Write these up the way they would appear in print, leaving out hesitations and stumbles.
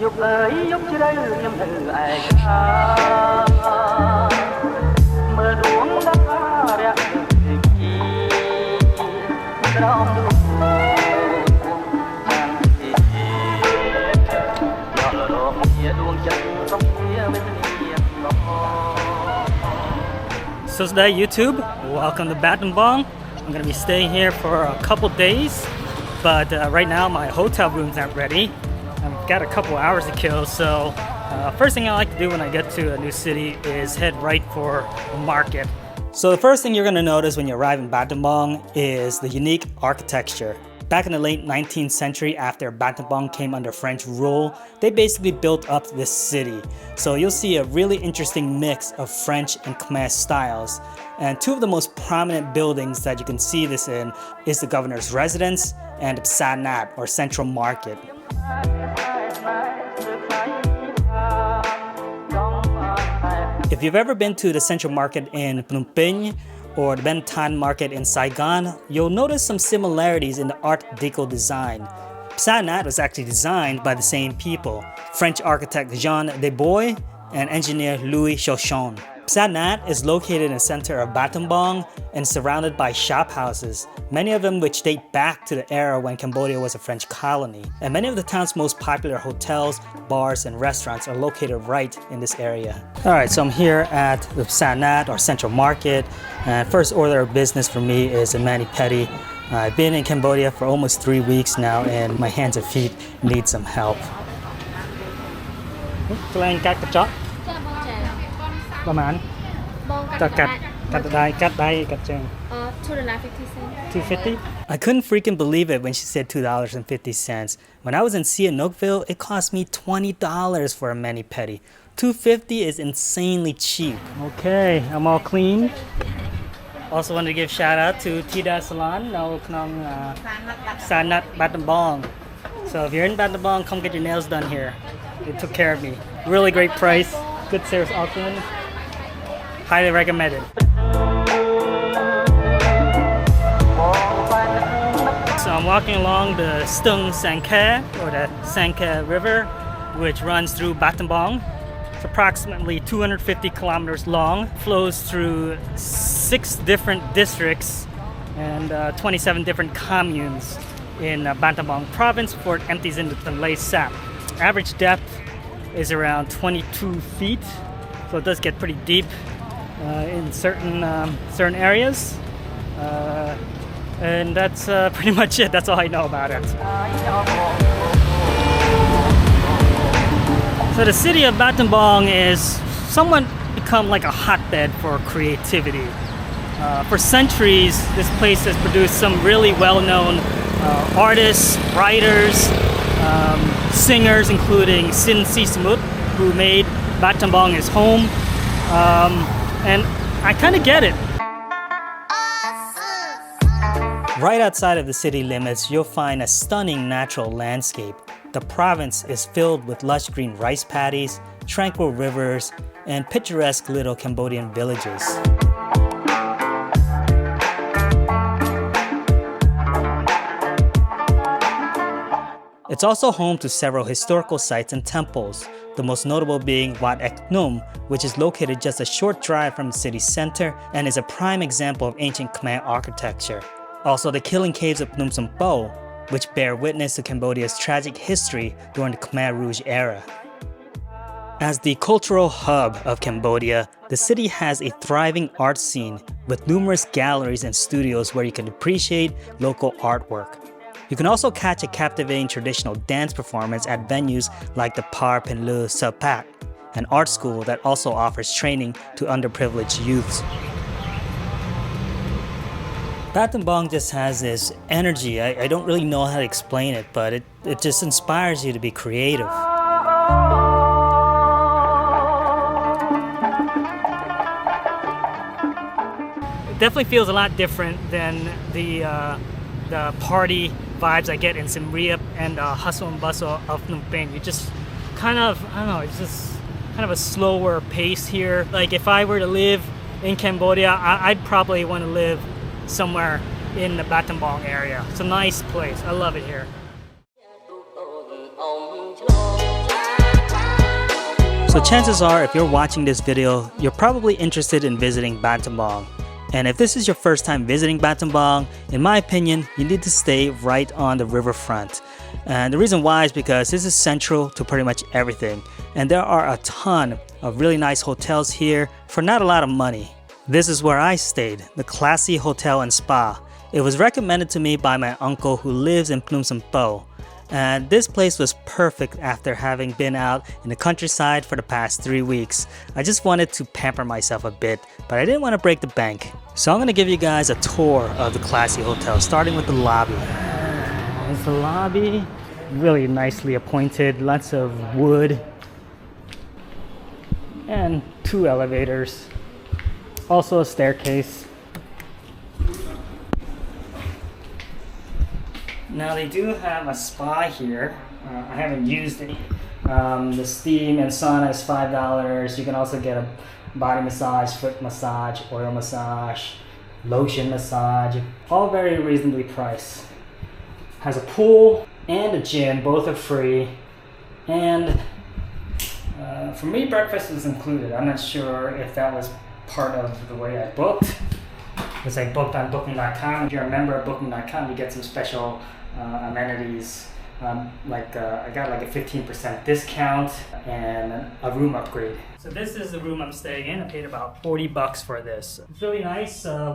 So today, YouTube, welcome to Battambang. I'm gonna be staying here for a couple days, but right now my hotel room's not ready. I've got a couple hours to kill, so first thing I like to do when I get to a new city is head right for a market. So the first thing you're gonna notice when you arrive in Battambang is the unique architecture. Back in the late 19th century, after Battambang came under French rule, they basically built up this city. So you'll see a really interesting mix of French and Khmer styles. And two of the most prominent buildings that you can see this in is the governor's residence and the Psa Nat, or central market. If you've ever been to the central market in Phnom Penh or the Ben Thanh market in Saigon, you'll notice some similarities in the Art Deco design. Psa Nat was actually designed by the same people, French architect Jean Desbois and engineer Louis Chauchon. Psa Nat is located in the center of Battambang and surrounded by shop houses, many of them which date back to the era when Cambodia was a French colony. And many of the town's most popular hotels, bars, and restaurants are located right in this area. Alright, so I'm here at the Psa Nat, or Central Market, and first order of business for me is a mani-pedi. I've been in Cambodia for almost 3 weeks now, and my hands and feet need some help. $2.50. I couldn't freaking believe it when she said $2.50. When I was in Sihanoukville, it cost me $20 for a mani-pedi. $2.50 is insanely cheap. Okay, I'm all clean. Also wanted to give shout out to Tida Salon no Knong Psa Nat Battambang. So if you're in Battambang, come get your nails done here. They took care of me. Really great price, good service offering. Highly recommended. So I'm walking along the Stung Sankhe, or the Sankhe River, which runs through Battambang. It's approximately 250 kilometers long, flows through 6 different districts and 27 different communes in Battambang province before it empties into the Leh Sap. Average depth is around 22 feet, so it does get pretty deep in certain areas. And that's pretty much it. That's all I know about it. So the city of Battambang is somewhat become like a hotbed for creativity. For centuries, this place has produced some really well-known artists, writers, singers, including Sin Sisamut, who made Battambang his home. And I kind of get it. Right outside of the city limits, you'll find a stunning natural landscape. The province is filled with lush green rice paddies, tranquil rivers, and picturesque little Cambodian villages. It's also home to several historical sites and temples, the most notable being Wat Ek Num, which is located just a short drive from the city center and is a prime example of ancient Khmer architecture. Also, the killing caves of Phnom Sompo, which bear witness to Cambodia's tragic history during the Khmer Rouge era. As the cultural hub of Cambodia, the city has a thriving art scene with numerous galleries and studios where you can appreciate local artwork. You can also catch a captivating traditional dance performance at venues like the Par Penlu Sapak, an art school that also offers training to underprivileged youths. Battambang just has this energy. I don't really know how to explain it, but it just inspires you to be creative. It definitely feels a lot different than the party vibes I get in Siem Reap and hustle and bustle of Phnom Penh. You just kind of, I don't know, it's just kind of a slower pace here. Like if I were to live in Cambodia, I'd probably want to live somewhere in the Battambang area. It's a nice place. I love it here. So chances are, if you're watching this video, you're probably interested in visiting Battambang. And if this is your first time visiting Battambang, in my opinion, you need to stay right on the riverfront. And the reason why is because this is central to pretty much everything. And there are a ton of really nice hotels here for not a lot of money. This is where I stayed, the Classy Hotel and Spa. It was recommended to me by my uncle who lives in Phnom Penh. And this place was perfect after having been out in the countryside for the past 3 weeks. I just wanted to pamper myself a bit, but I didn't want to break the bank. So I'm going to give you guys a tour of the Classy Hotel, starting with the lobby. There's the lobby, really nicely appointed, lots of wood, and 2 elevators. Also a staircase. Now they do have a spa here. I haven't used it. The steam and sauna is $5. You can also get a body massage, foot massage, oil massage, lotion massage, all very reasonably priced. Has a pool and a gym, both are free. And for me, breakfast was included. I'm not sure if that was part of the way I booked. Because I booked on Booking.com. If you're a member of Booking.com, you get some special amenities. I got like a 15% discount and a room upgrade. So this is the room I'm staying in. I paid about $40 for this. It's really nice. I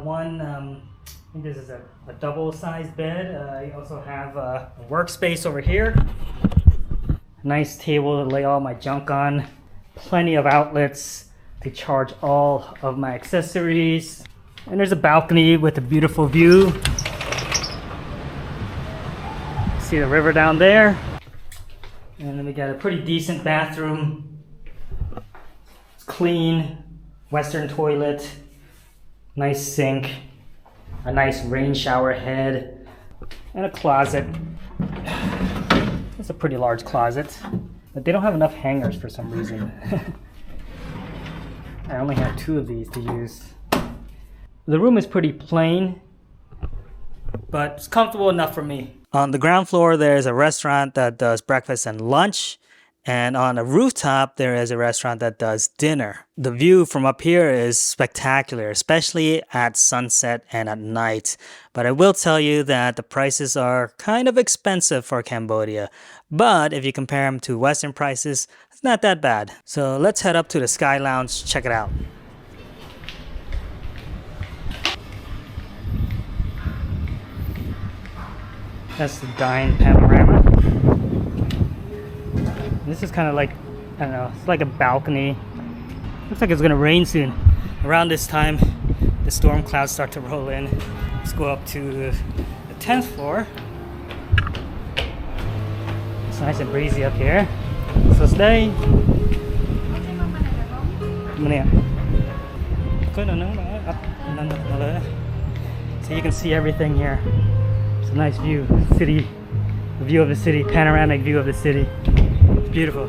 think this is a double-sized bed. You also have a workspace over here. Nice table to lay all my junk on. Plenty of outlets to charge all of my accessories. And there's a balcony with a beautiful view. See the river down there. And then we got a pretty decent bathroom. It's clean, Western toilet, nice sink, a nice rain shower head, and a closet. It's a pretty large closet, but they don't have enough hangers for some reason. I only have 2 of these to use. The room is pretty plain, but it's comfortable enough for me. On the ground floor, there's a restaurant that does breakfast and lunch. And on the rooftop, there is a restaurant that does dinner. The view from up here is spectacular, especially at sunset and at night. But I will tell you that the prices are kind of expensive for Cambodia. But if you compare them to Western prices, it's not that bad. So let's head up to the Sky Lounge, check it out. That's the Dine panorama. This is kind of like, I don't know, it's like a balcony. Looks like it's gonna rain soon. Around this time, the storm clouds start to roll in. Let's go up to the 10th floor. It's nice and breezy up here. So stay. So you can see everything here. It's a nice view, city, view of the city, panoramic view of the city. It's beautiful.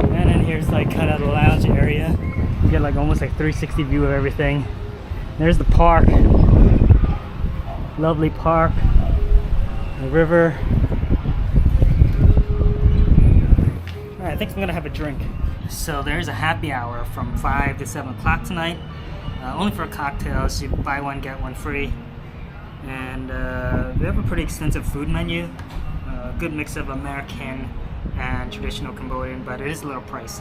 And then here's like kind of the lounge area. You get like almost like 360 view of everything. There's the park. Lovely park. The river. Alright, I think I'm gonna have a drink. So there's a happy hour from 5 to 7 o'clock tonight. Only for cocktails, you buy one, get one free. And we have a pretty extensive food menu, a good mix of American and traditional Cambodian, but it is a little pricey.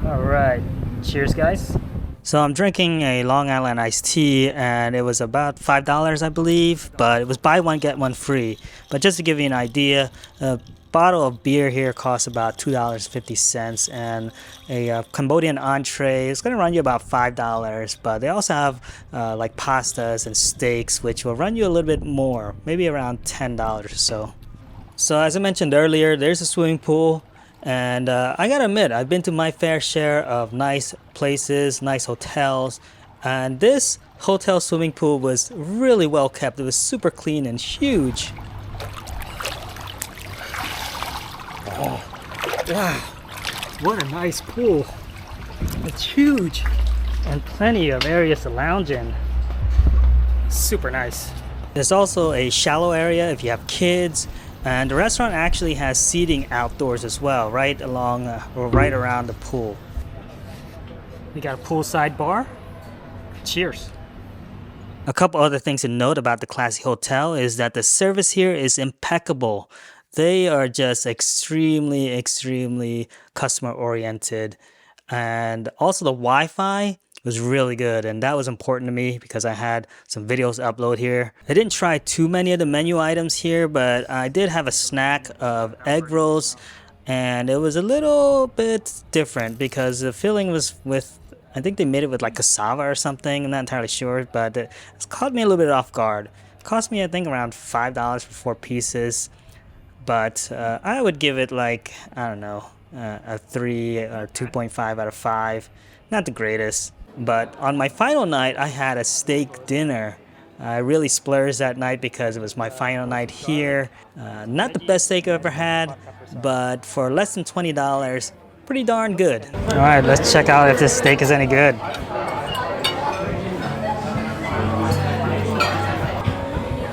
All right, cheers guys. So I'm drinking a Long Island iced tea and it was about $5 I believe, but it was buy one get one free. But just to give you an idea, a bottle of beer here costs about $2.50 and a Cambodian entree is going to run you about $5, but they also have like pastas and steaks which will run you a little bit more, maybe around $10 or so. So as I mentioned earlier, there's a swimming pool. And I gotta admit, I've been to my fair share of nice places, nice hotels, and this hotel swimming pool was really well kept. It was super clean and huge. Oh, wow, what a nice pool. It's huge and plenty of areas to lounge in. Super nice. There's also a shallow area if you have kids. And the restaurant actually has seating outdoors as well, right along or right around the pool. We got a poolside bar. Cheers. A couple other things to note about the Classy Hotel is that the service here is impeccable. They are just extremely customer oriented. And also the Wi-Fi was really good, and that was important to me because I had some videos to upload here. I didn't try too many of the menu items here, but I did have a snack of egg rolls, and it was a little bit different because the filling was with, I think they made it with like cassava or something. I'm not entirely sure, but it caught me a little bit off guard. It cost me, I think, around $5 for 4 pieces, but I would give it like, I don't know, a 3 or 2.5 out of 5. Not the greatest. But on my final night, I had a steak dinner. I really splurged that night because it was my final night here. Not the best steak I've ever had, but for less than $20, pretty darn good. All right, let's check out if this steak is any good.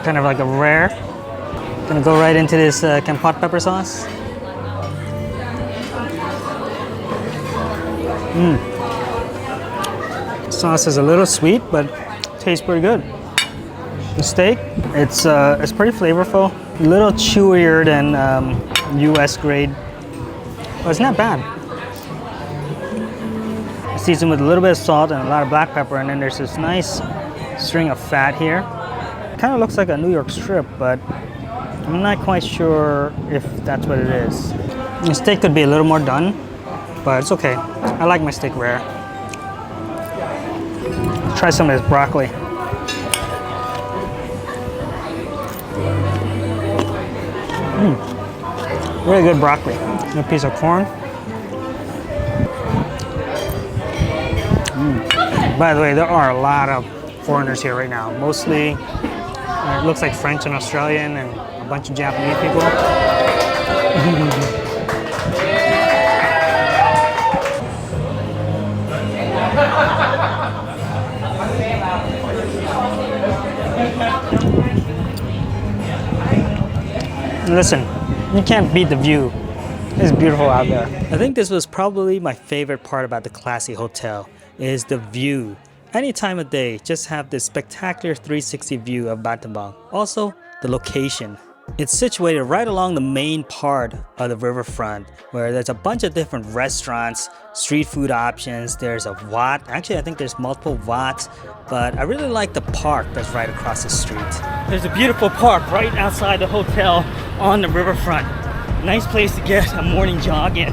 Kind of like a rare. Gonna go right into this hot pepper sauce. Sauce is a little sweet, but tastes pretty good. The steak, it's pretty flavorful. A little chewier than U.S. grade, but it's not bad. Seasoned with a little bit of salt and a lot of black pepper, and then there's this nice string of fat here. Kind of looks like a New York strip, but I'm not quite sure if that's what it is. The steak could be a little more done, but it's okay. I like my steak rare. Let's try some of this broccoli. Really good broccoli. A piece of corn. By the way, there are a lot of foreigners here right now. Mostly, it looks like French and Australian and a bunch of Japanese people. Listen, you can't beat the view. It's beautiful out there. I think this was probably my favorite part about the Classy Hotel, is the view. Any time of day, just have this spectacular 360 view of Battambang. Also, the location. It's situated right along the main part of the riverfront, where there's a bunch of different restaurants, street food options. There's a Wat. Actually, I think there's multiple Wats, but I really like the park that's right across the street. There's a beautiful park right outside the hotel on the riverfront. Nice place to get a morning jog in.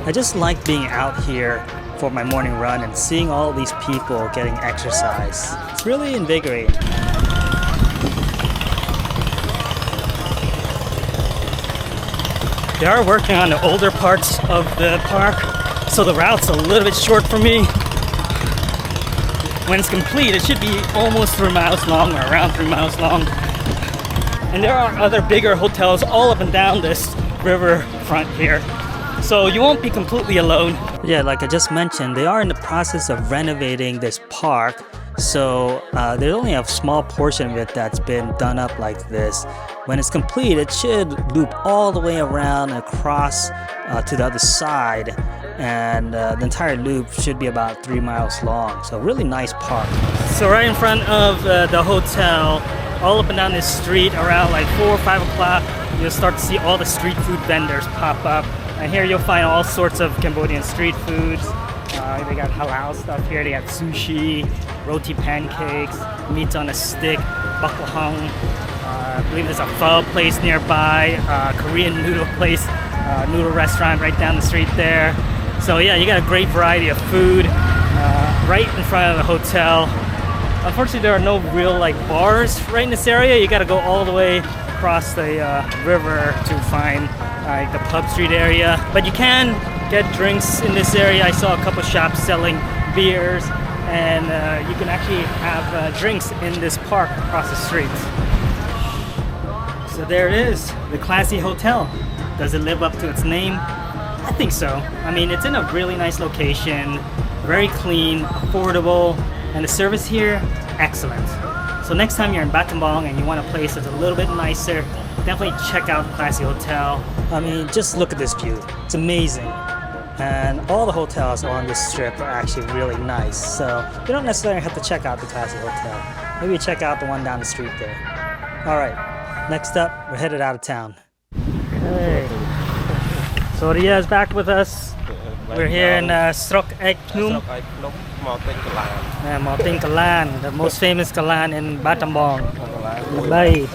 I just like being out here for my morning run and seeing all these people getting exercise. It's really invigorating. They are working on the older parts of the park, so the route's a little bit short for me. When it's complete, it should be almost 3 miles long, or around 3 miles long. And there are other bigger hotels all up and down this riverfront here, so you won't be completely alone. Yeah, like I just mentioned, they are in the process of renovating this park, so there's only a small portion of it that's been done up like this. When it's complete, it should loop all the way around and across to the other side, and the entire loop should be about 3 miles long. So really nice park. So right in front of the hotel, all up and down this street around like 4 or 5 o'clock, you'll start to see all the street food vendors pop up. And here you'll find all sorts of Cambodian street foods. They got halal stuff here. They got sushi, roti pancakes, meats on a stick, baklahang. I believe there's a pho place nearby, Korean noodle place, noodle restaurant right down the street there. So yeah, you got a great variety of food right in front of the hotel. Unfortunately, there are no real like bars right in this area. You got to go all the way across the river to find like the pub street area. But you can get drinks in this area. I saw a couple shops selling beers, and you can actually have drinks in this park across the street. So there it is, the Classy Hotel. Does it live up to its name? I think so. I mean, it's in a really nice location, very clean, affordable, and the service here, excellent. So next time you're in Battambang and you want a place that's a little bit nicer, definitely check out Classy Hotel. I mean, just look at this view. It's amazing. And all the hotels on this strip are actually really nice. So you don't necessarily have to check out the Classy Hotel. Maybe check out the one down the street there. All right, next up, we're headed out of town. Hey. So Ria is back with us. We're here in Srok Ek Phnom. Mating Kalan, the most famous Kalan in Battambang. Bye.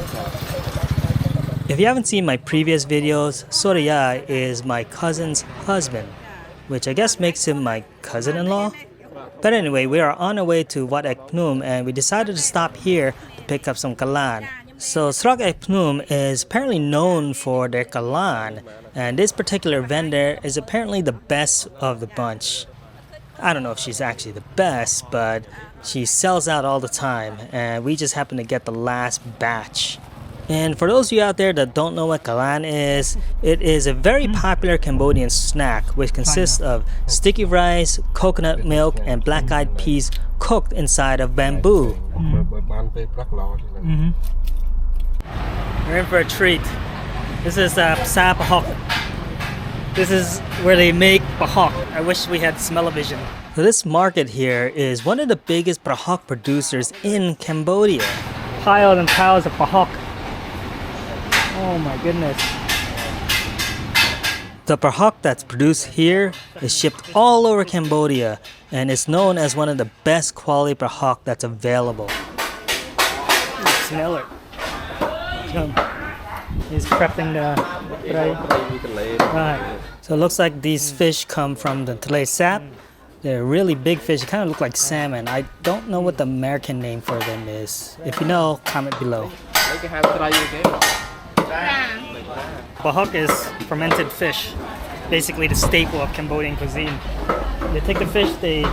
If you haven't seen my previous videos, Soraya is my cousin's husband, which I guess makes him my cousin-in-law. But anyway, we are on our way to Wat Ek Phnom and we decided to stop here to pick up some Kalan. So Srok Ek Phnom is apparently known for their Kalan, and this particular vendor is apparently the best of the bunch. I don't know if she's actually the best, but she sells out all the time, and we just happened to get the last batch. And for those of you out there that don't know what Kalan is, it is a very popular Cambodian snack which consists of sticky rice, coconut milk, and black-eyed peas cooked inside of bamboo. We're in for a treat. This is Psa Pahok. This is where they make Pahok. I wish we had smell-o-vision. So this market here is one of the biggest Pahok producers in Cambodia. Piles and piles of Pahok. Oh my goodness. The Pahok that's produced here is shipped all over Cambodia and is known as one of the best quality Pahok that's available. Smell it. He's prepping the fry. Right. So it looks like these fish come from the Tele Sap. They're really big fish. They kind of look like salmon. I don't know what the American name for them is. If you know, comment below. Pahok is fermented fish, basically the staple of Cambodian cuisine. They take the fish, they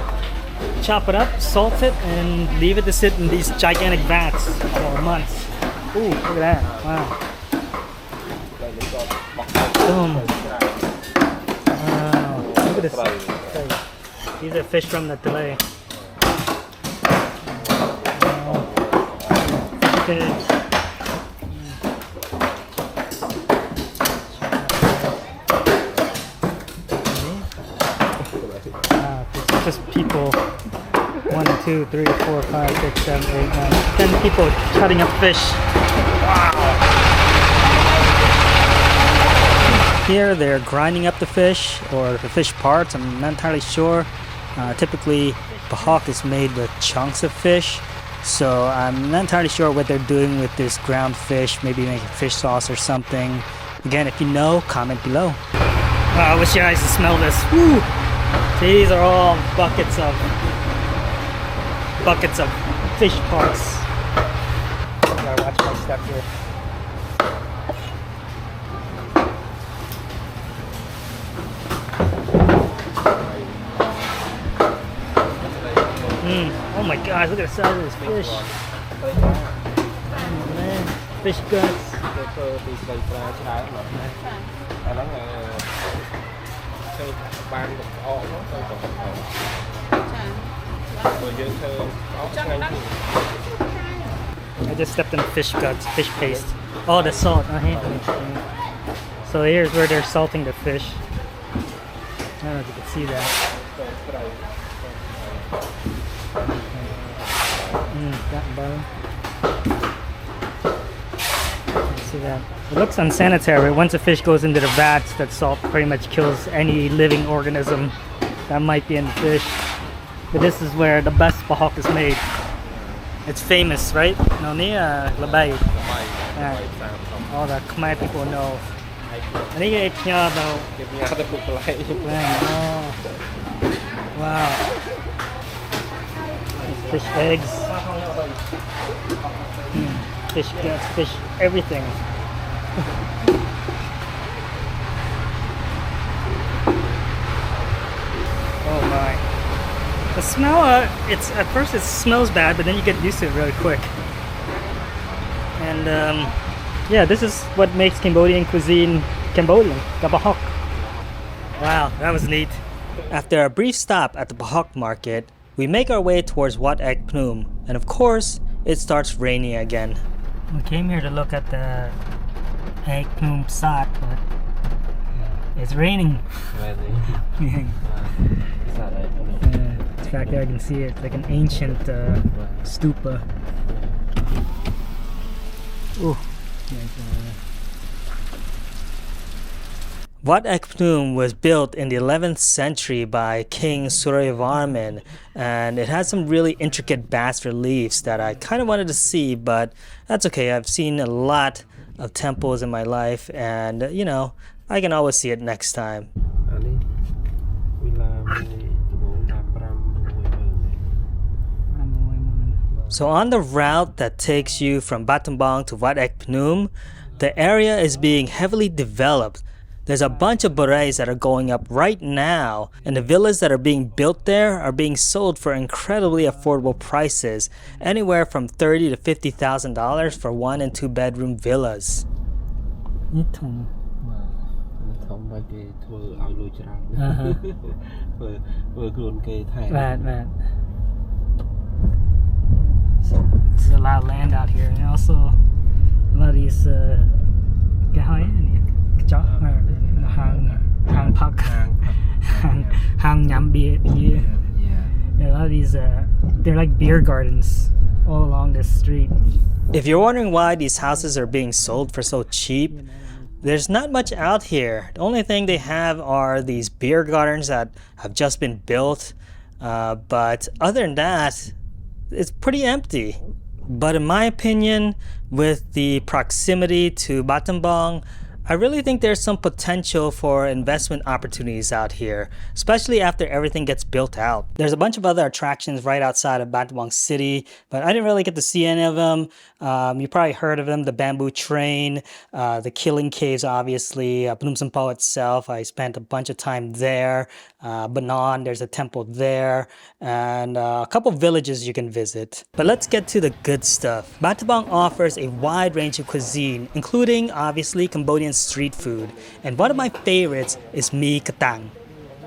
chop it up, salt it, and leave it to sit in these gigantic vats for months. Ooh, look at that! Wow. Boom. Wow. Look at this. These are fish from the Tele. Okay. Just people 1, 2, 3, 4, 5, 6, 7, 8, 9, 10 people cutting up fish. Wow. Here they're grinding up the fish or the fish parts. I'm not entirely sure. Typically Pahok is made with chunks of fish, so I'm not entirely sure what they're doing with this ground fish. Maybe making fish sauce or something. Again, if you know, comment below. I wish you guys could smell this. Woo! These are all buckets of fish parts. Gotta watch my step here. Oh my gosh, look at the size of this fish. Oh man, fish guts. I just stepped in fish guts, fish paste. Oh, the salt. So here's where they're salting the fish. I don't know if you can see that. That bone. See that? It looks unsanitary. Once a fish goes into the vats, that salt pretty much kills any living organism that might be in the fish. But this is where the best Pahok is made. It's famous, right? No, near Labay. All the Khmer people know. I think it's about. Wow. Fish eggs. Fish guts, fish everything. Oh my. The smell, it's at first it smells bad, but then you get used to it really quick. And yeah, this is what makes Cambodian cuisine Cambodian, the Pahok. Wow, that was neat. After a brief stop at the Pahok market, we make our way towards Wat Ek Phnom, and of course, it starts raining again. We came here to look at the egg plum sat, but it's raining. In fact, there I can see it. It's like an ancient stupa. Ooh. Wat Ek Phnom was built in the 11th century by King Suryavarman, and it has some really intricate bas reliefs that I kind of wanted to see, but that's okay. I've seen a lot of temples in my life, and you know, I can always see it next time. So on the route that takes you from Battambang to Wat Ek Phnom, the area is being heavily developed. There's a bunch of barays that are going up right now, and the villas that are being built there are being sold for incredibly affordable prices, anywhere from $30,000 to $50,000 for 1 and 2 bedroom villas. There's a lot of land out here, and also a lot of these a lot of these they're like beer gardens all along this street. If you're wondering why these houses are being sold for so cheap, there's not much out here. The only thing they have are these beer gardens that have just been built, but other than that, it's pretty empty. But in my opinion, with the proximity to Battambang, I really think there's some potential for investment opportunities out here, especially after everything gets built out. There's a bunch of other attractions right outside of Battambang City, but I didn't really get to see any of them. You probably heard of them, the bamboo train, the Killing Caves, obviously, Phnom Sampho itself. I spent a bunch of time there. Banon, there's a temple there, and a couple villages you can visit. But let's get to the good stuff. Battambang offers a wide range of cuisine, including, obviously, Cambodian street food, and one of my favorites is mi katang.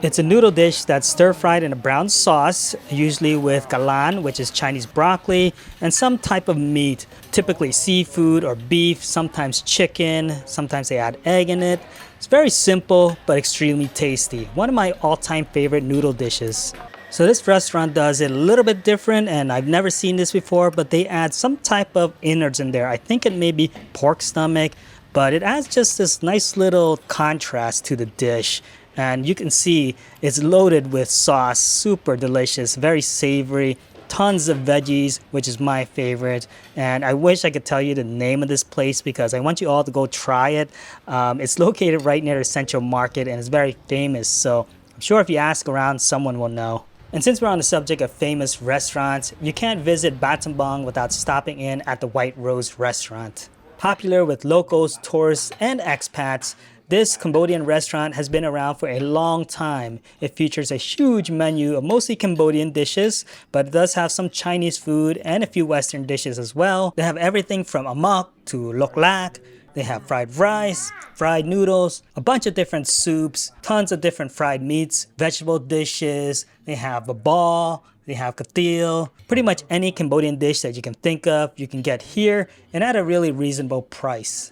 It's a noodle dish that's stir-fried in a brown sauce, usually with galan, which is Chinese broccoli, and some type of meat, typically seafood or beef, sometimes chicken, sometimes they add egg in it. It's very simple, but extremely tasty. One of my all-time favorite noodle dishes. So this restaurant does it a little bit different, and I've never seen this before, but they add some type of innards in there. I think it may be pork stomach, but it adds just this nice little contrast to the dish. And you can see it's loaded with sauce, super delicious, very savory, tons of veggies, which is my favorite. And I wish I could tell you the name of this place because I want you all to go try it. It's located right near the Central Market and it's very famous. So I'm sure if you ask around, someone will know. And since we're on the subject of famous restaurants, you can't visit Battambang without stopping in at the White Rose restaurant. Popular with locals, tourists, and expats, this Cambodian restaurant has been around for a long time. It features a huge menu of mostly Cambodian dishes, but it does have some Chinese food and a few Western dishes as well. They have everything from amok to lok lak. They have fried rice, fried noodles, a bunch of different soups, tons of different fried meats, vegetable dishes. They have a ball. They have katil. Pretty much any Cambodian dish that you can think of, you can get here and at a really reasonable price.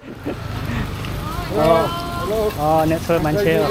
Oh, net thơ bánh treo.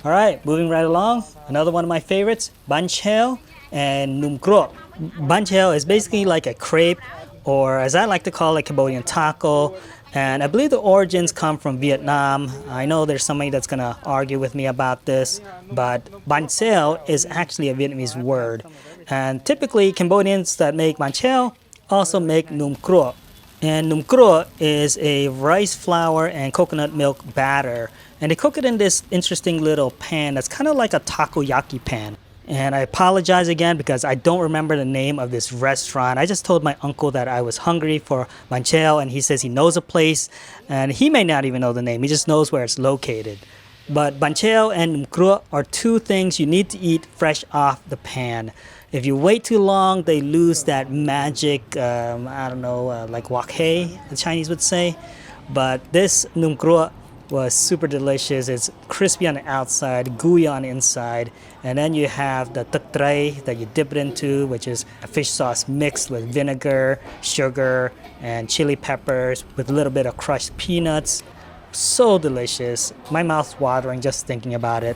All right, moving right along. Another one of my favorites, bánh treo and num krok. Bánh treo is basically like a crepe, or as I like to call it, Cambodian taco. And I believe the origins come from Vietnam. I know there's somebody that's gonna argue with me about this, but bánh xèo is actually a Vietnamese word. And typically Cambodians that make bánh xèo also make num krok. And num krok is a rice flour and coconut milk batter. And they cook it in this interesting little pan that's kind of like a takoyaki pan. And I apologize again because I don't remember the name of this restaurant. I just told my uncle that I was hungry for bánh xèo and he says he knows a place and he may not even know the name. He just knows where it's located. But bánh xèo and num krok are two things you need to eat fresh off the pan. If you wait too long, they lose that magic, like wok hei, the Chinese would say. But this num krok was super delicious. It's crispy on the outside, gooey on the inside. And then you have the tuk tray that you dip it into, which is a fish sauce mixed with vinegar, sugar, and chili peppers with a little bit of crushed peanuts. So delicious. My mouth's watering just thinking about it.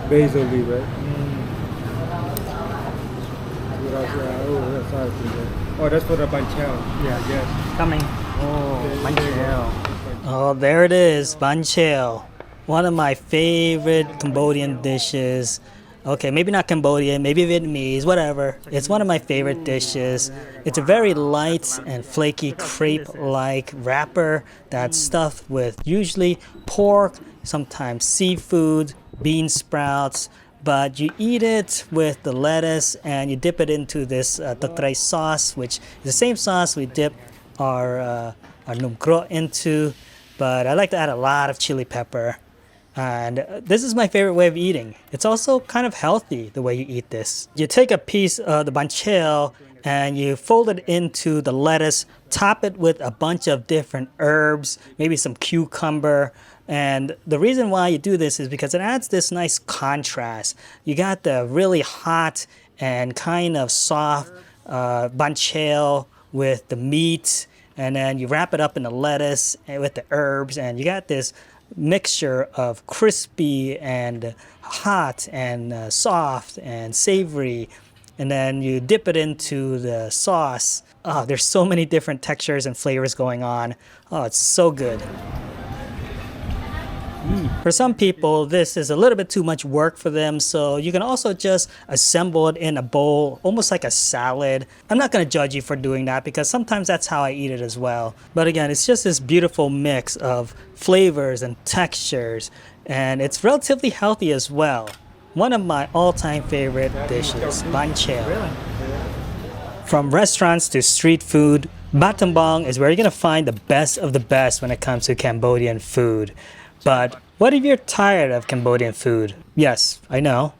Basil leaf, right? Oh, that's for the banchao. Yeah, yes. Coming. Oh, banchao. Oh, there it is, banchao. One of my favorite Cambodian dishes. Okay, maybe not Cambodian, maybe Vietnamese, whatever. It's one of my favorite dishes. It's a very light and flaky crepe-like wrapper that's stuffed with usually pork, sometimes seafood, bean sprouts, but you eat it with the lettuce and you dip it into this tuk tray sauce, which is the same sauce we dip our num cro into, but I like to add a lot of chili pepper. And this is my favorite way of eating. It's also kind of healthy the way you eat this. You take a piece of the banchao and you fold it into the lettuce, top it with a bunch of different herbs, maybe some cucumber. And the reason why you do this is because it adds this nice contrast. You got the really hot and kind of soft banchao with the meat, and then you wrap it up in the lettuce and with the herbs, and you got this mixture of crispy and hot and soft and savory, and then you dip it into the sauce. Oh, there's so many different textures and flavors going on. Oh, it's so good. For some people, this is a little bit too much work for them, so you can also just assemble it in a bowl, almost like a salad. I'm not going to judge you for doing that because sometimes that's how I eat it as well. But again, it's just this beautiful mix of flavors and textures, and it's relatively healthy as well. One of my all-time favorite dishes, banchao. From restaurants to street food, Battambang is where you're going to find the best of the best when it comes to Cambodian food. But what if you're tired of Cambodian food? Yes, I know.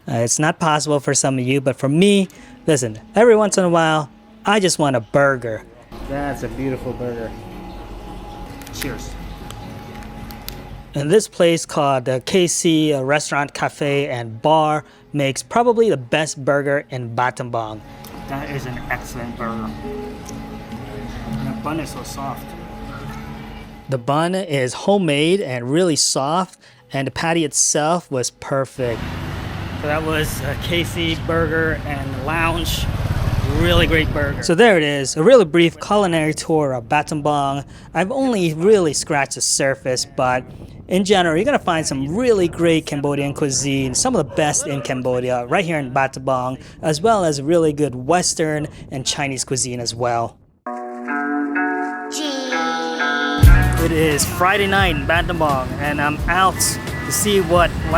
It's not possible for some of you, but for me, listen, every once in a while, I just want a burger. That's a beautiful burger. Cheers. And this place called the KC Restaurant, Cafe, and Bar makes probably the best burger in Battambang. That is an excellent burger. And the bun is so soft. The bun is homemade and really soft, and the patty itself was perfect. So that was a KC Burger and Lounge. Really great burger. So there it is, a really brief culinary tour of Battambang. I've only really scratched the surface, but in general, you're gonna find some really great Cambodian cuisine, some of the best in Cambodia, right here in Battambang, as well as really good Western and Chinese cuisine as well. It is Friday night in Battambang, and I'm out to see what the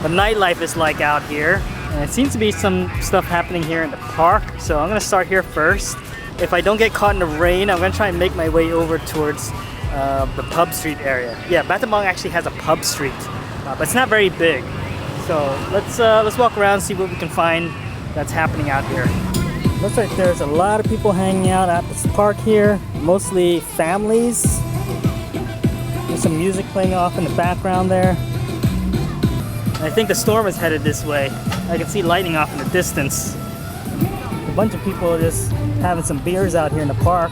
nightlife is like out here. And it seems to be some stuff happening here in the park, so I'm gonna start here first. If I don't get caught in the rain, I'm gonna try and make my way over towards the pub street area. Yeah, Battambang actually has a pub street, but it's not very big. So let's walk around, see what we can find that's happening out here. Looks like there's a lot of people hanging out at this park here, mostly families. There's some music playing off in the background there. I think the storm is headed this way. I can see lightning off in the distance. A bunch of people just having some beers out here in the park.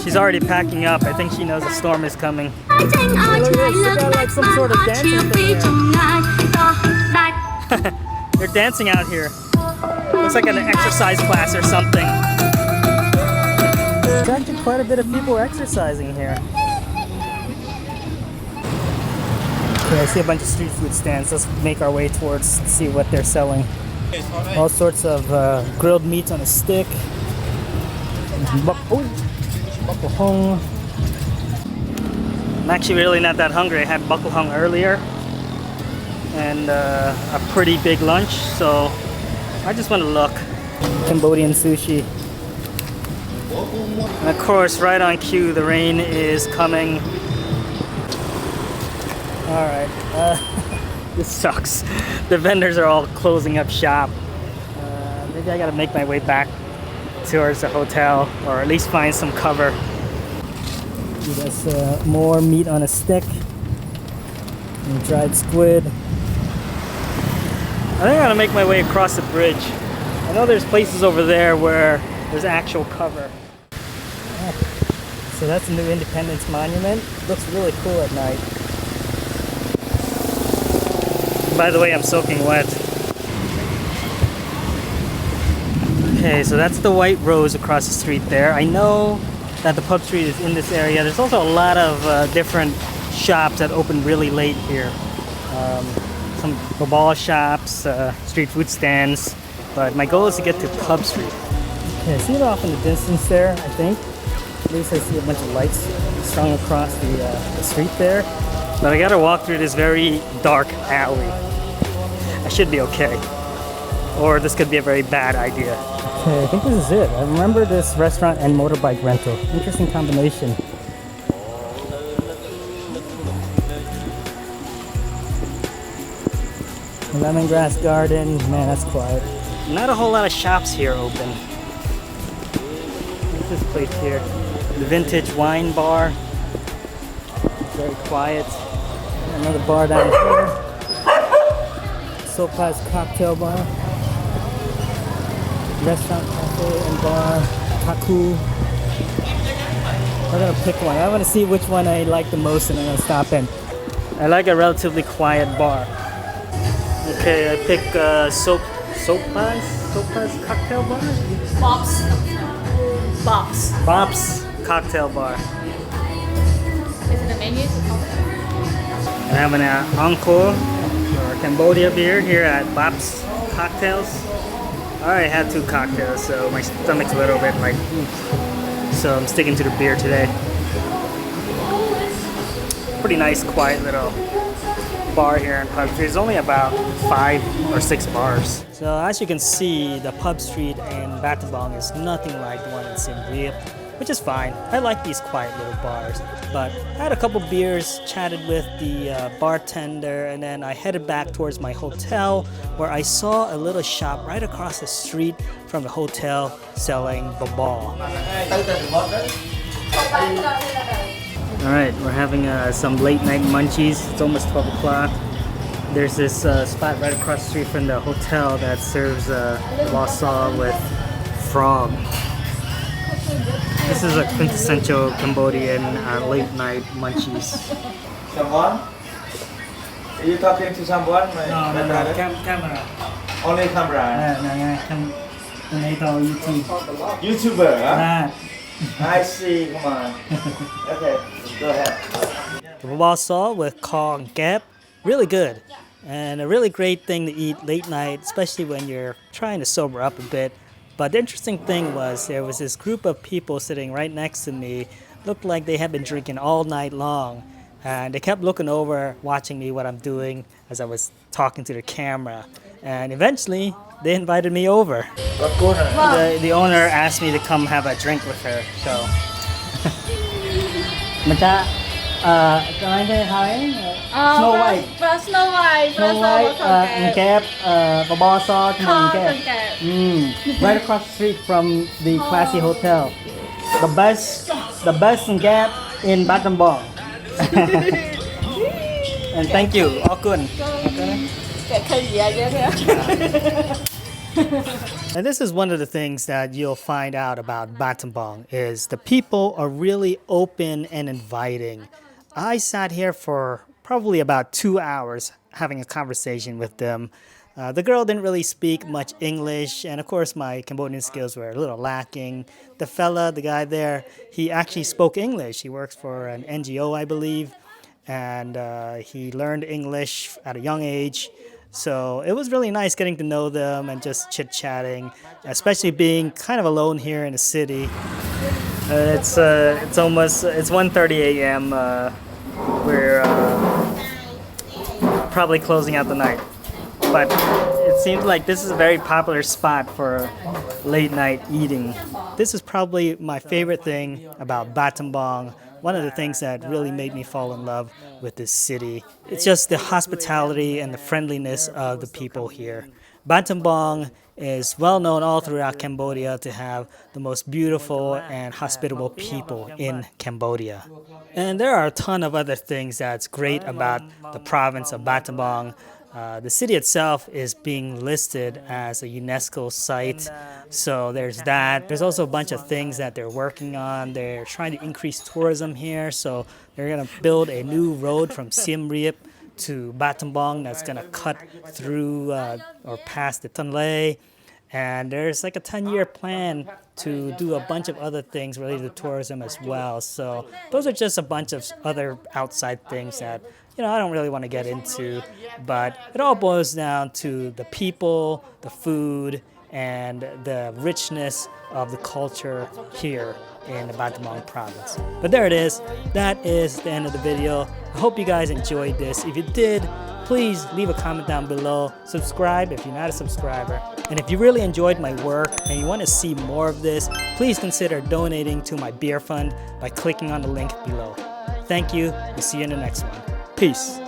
She's already packing up. I think she knows the storm is coming. Look at this, they got like some sort of dancing thing there. They're dancing out here. Looks like an exercise class or something. There's actually quite a bit of people exercising here. Okay, I see a bunch of street food stands. Let's make our way towards, see what they're selling. All sorts of grilled meat on a stick. Bakuhong. I'm actually really not that hungry. I had bakuhong earlier and a pretty big lunch, so I just want to look. Cambodian sushi. And of course, right on cue, the rain is coming. Alright, This sucks. The vendors are all closing up shop. Maybe I gotta make my way back towards the hotel, or at least find some cover. There's more meat on a stick. And dried squid. I think I gotta make my way across the bridge. I know there's places over there where there's actual cover. Yeah. So that's a new Independence Monument. Looks really cool at night. By the way, I'm soaking wet. Okay, so that's the White Rose across the street there. I know that the pub street is in this area. There's also a lot of different shops that open really late here. Some ball shops, street food stands, but my goal is to get to Pub Street. Okay, I see it off in the distance there, I think. At least I see a bunch of lights strung across the street there. But I gotta walk through this very dark alley. I should be okay. Or this could be a very bad idea. Okay, I think this is it. I remember this restaurant and motorbike rental. Interesting combination. Lemongrass garden, man, that's quiet. Not a whole lot of shops here open. What's this place here? The Vintage Wine Bar. Very quiet. Another bar down here. Sopa's Cocktail Bar. Restaurant, cafe, and bar. Taku. I'm gonna pick one. I want to see which one I like the most, and I'm gonna stop in. I like a relatively quiet bar. Okay, I pick Sopa's Cocktail Bar? Bob's Cocktail Bar. Is it a menu? I'm having an encore or Cambodia beer here at Bob's Cocktails. I already had 2 cocktails, so my stomach's a little bit like, so I'm sticking to the beer today. Pretty nice, quiet little bar here in Pub Street. There's only about 5 or 6 bars. So as you can see, the Pub Street in Battambang is nothing like the one in Siem Reap, which is fine. I like these quiet little bars. But I had a couple beers, chatted with the bartender, and then I headed back towards my hotel, where I saw a little shop right across the street from the hotel selling babal. Alright, we're having some late night munchies. It's almost 12 o'clock. There's this spot right across the street from the hotel that serves wasaw with frog. This is a quintessential Cambodian late night munchies. Someone? Are you talking to someone? No, camera. Only camera. YouTube. YouTuber, huh? I see, come on. Okay, go ahead. The wasaw with corn gap, really good. And a really great thing to eat late night, especially when you're trying to sober up a bit. But the interesting thing was there was this group of people sitting right next to me, looked like they had been drinking all night long. And they kept looking over, watching me, what I'm doing, as I was talking to the camera. And eventually, they invited me over. The owner asked me to come have a drink with her, so. Snow White. Snow White. Snow White, Cap, babasa, Cap. Right across the street from the classy hotel. The best in Gap in Battambang. And thank you, all good. And this is one of the things that you'll find out about Battambang is the people are really open and inviting. I sat here for probably about 2 hours having a conversation with them. The girl didn't really speak much English, and of course my Cambodian skills were a little lacking. The guy there, he actually spoke English. He works for an NGO, I believe, and he learned English at a young age. So it was really nice getting to know them and just chit-chatting, especially being kind of alone here in the city. It's 1:30 a.m. We're probably closing out the night. But it seems like this is a very popular spot for late night eating. This is probably my favorite thing about Battambang one of the things that really made me fall in love with this city. It's just the hospitality and the friendliness of the people here. Battambang is well known all throughout Cambodia to have the most beautiful and hospitable people in Cambodia. And there are a ton of other things that's great about the province of Battambang. The city itself is being listed as a UNESCO site, so there's that. There's also a bunch of things that they're working on. They're trying to increase tourism here, so they're going to build a new road from Siem Reap to Battambang that's going to cut through or past the Tonle. And there's like a 10-year plan to do a bunch of other things related to tourism as well. So those are just a bunch of other outside things that, I don't really want to get into. But it all boils down to the people, the food, and the richness of the culture here in the Battambang province. But there it is. That is the end of the video. I hope you guys enjoyed this. If you did, please leave a comment down below. Subscribe if you're not a subscriber. And if you really enjoyed my work and you want to see more of this, please consider donating to my beer fund by clicking on the link below. Thank you. We'll see you in the next one. Peace.